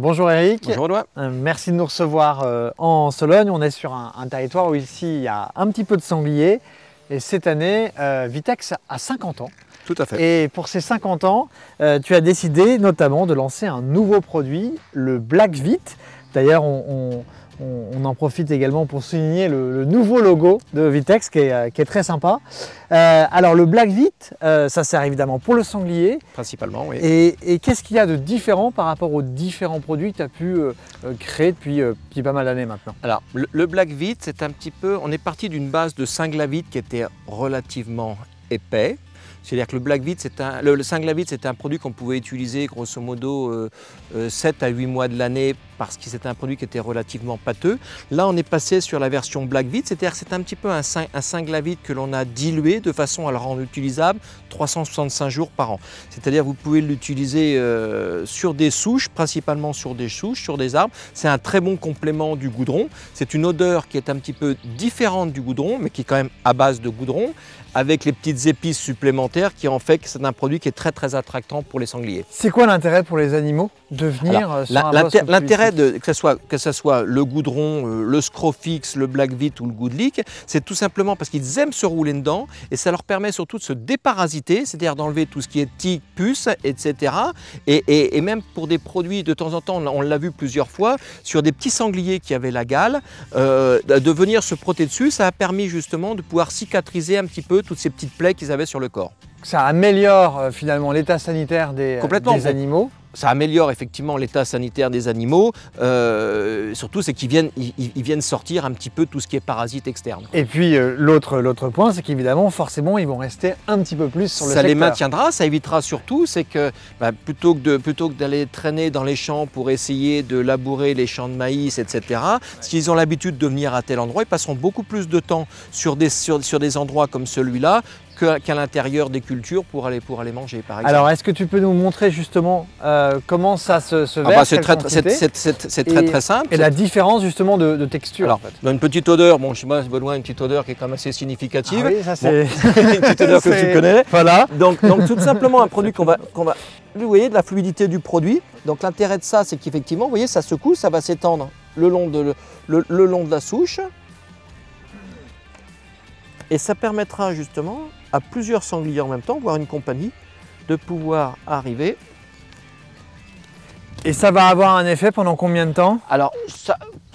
Bonjour Eric. Bonjour Audouin. Merci de nous recevoir en Sologne. On est sur un territoire où ici il y a un petit peu de sanglier. Et cette année, Vitex a 50 ans. Tout à fait. Et pour ces 50 ans, tu as décidé notamment de lancer un nouveau produit, le Black Vit. D'ailleurs, on en profite également pour souligner le nouveau logo de Vitex qui est très sympa. Alors le Black Vit, ça sert évidemment pour le sanglier. Principalement, oui. Et qu'est-ce qu'il y a de différent par rapport aux différents produits que tu as pu créer depuis pas mal d'années maintenant? Alors le Black Vit, c'est un petit peu, on est parti d'une base de Singlavit qui était relativement épais. C'est-à-dire que le Black Vit, le Singlavit, c'était un produit qu'on pouvait utiliser grosso modo 7 à 8 mois de l'année parce que c'était un produit qui était relativement pâteux. Là, on est passé sur la version Black Vit, c'est-à-dire que c'est un petit peu un Singlavit que l'on a dilué de façon à le rendre utilisable 365 jours par an. C'est-à-dire que vous pouvez l'utiliser sur des souches, principalement sur des souches, sur des arbres. C'est un très bon complément du goudron. C'est une odeur qui est un petit peu différente du goudron, mais qui est quand même à base de goudron, avec les petites épices supplémentaires qui en fait que c'est un produit qui est très très attractant pour les sangliers. C'est quoi l'intérêt pour les animaux de venir sur un poste comme l'intérêt que ce soit le goudron, le Scrofix, le Black Vit ou le Goodlick, c'est tout simplement parce qu'ils aiment se rouler dedans et ça leur permet surtout de se déparasiter, c'est-à-dire d'enlever tout ce qui est tiques, puces, etc. Et même pour des produits, de temps en temps, on l'a vu plusieurs fois, sur des petits sangliers qui avaient la gale, de venir se frotter dessus, ça a permis justement de pouvoir cicatriser un petit peu toutes ces petites plaies qu'ils avaient sur le corps. Ça améliore finalement l'état sanitaire des animaux. Ça améliore effectivement l'état sanitaire des animaux, surtout c'est qu'ils viennent sortir un petit peu tout ce qui est parasites externes. Et puis l'autre point, c'est qu'évidemment, forcément, ils vont rester un petit peu plus sur le secteur. Ça les maintiendra, ça évitera surtout, c'est que plutôt que d'aller traîner dans les champs pour essayer de labourer les champs de maïs, etc., s'ils ont l'habitude de venir à tel endroit, ils passeront beaucoup plus de temps sur des endroits comme celui-là, qu'à l'intérieur des cultures pour aller manger, par exemple. Alors, est-ce que tu peux nous montrer justement comment ça se verse? C'est très simple. Et la différence justement de texture. Alors, en fait. Dans une petite odeur, bon, chez moi, c'est Baudouin, une petite odeur qui est quand même assez significative. Ah oui, ça c'est une petite odeur que tu connais. Voilà. Donc tout simplement un produit qu'on va... Vous voyez, de la fluidité du produit. Donc l'intérêt de ça, c'est qu'effectivement, vous voyez, ça secoue, ça va s'étendre le long de la souche. Et ça permettra justement à plusieurs sangliers en même temps, voire une compagnie, de pouvoir arriver. Et ça va avoir un effet pendant combien de temps? Alors,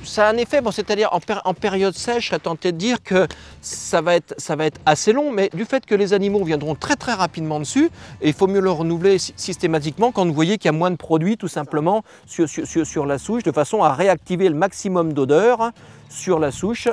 ça a un effet, bon, c'est-à-dire en période sèche, je serais tenté de dire que ça va être assez long, mais du fait que les animaux viendront très très rapidement dessus, et il faut mieux le renouveler systématiquement quand vous voyez qu'il y a moins de produits tout simplement sur la souche, de façon à réactiver le maximum d'odeur sur la souche.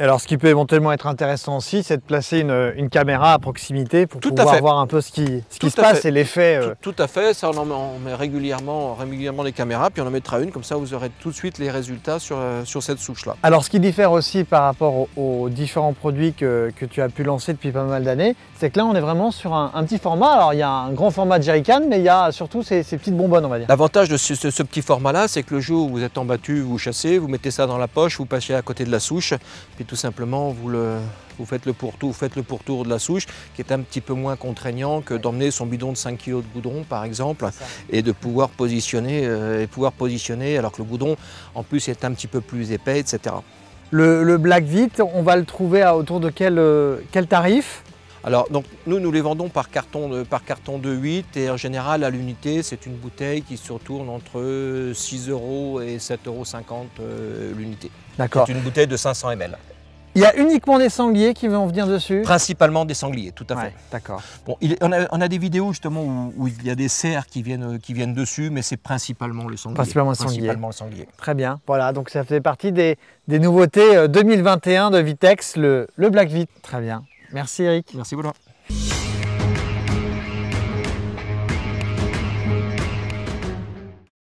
Alors, ce qui peut éventuellement être intéressant aussi, c'est de placer une caméra à proximité pour pouvoir voir un peu ce qui se passe et l'effet. Tout à fait, ça on met régulièrement des caméras, puis on en mettra une, comme ça vous aurez tout de suite les résultats sur cette souche-là. Alors, ce qui diffère aussi par rapport aux différents produits que tu as pu lancer depuis pas mal d'années, c'est que là, on est vraiment sur un petit format. Alors, il y a un grand format de jerrycan, mais il y a surtout ces petites bonbonnes, on va dire. L'avantage de ce petit format-là, c'est que le jour où vous êtes en battu, vous chassez, vous mettez ça dans la poche, vous passez à côté de la souche, puis tout simplement, vous faites le pourtour de la souche, qui est un petit peu moins contraignant que d'emmener son bidon de 5 kg de goudron, par exemple, et de pouvoir positionner, alors que le goudron, en plus, est un petit peu plus épais, etc. Le Black Vit, on va le trouver autour de quel tarif? Alors, donc, nous les vendons par carton de 8 et en général, à l'unité, c'est une bouteille qui se retourne entre 6 € et 7,50 € l'unité. D'accord. C'est une bouteille de 500 ml. Il y a uniquement des sangliers qui vont venir dessus? Principalement des sangliers, tout à fait. D'accord. Bon, on a des vidéos justement où il y a des cerfs qui viennent dessus, mais c'est principalement le sanglier. Principalement le sanglier. Très bien. Voilà, donc ça fait partie des nouveautés 2021 de Vitex, le Black Vit. Très bien. Merci Eric. Merci Baudouin.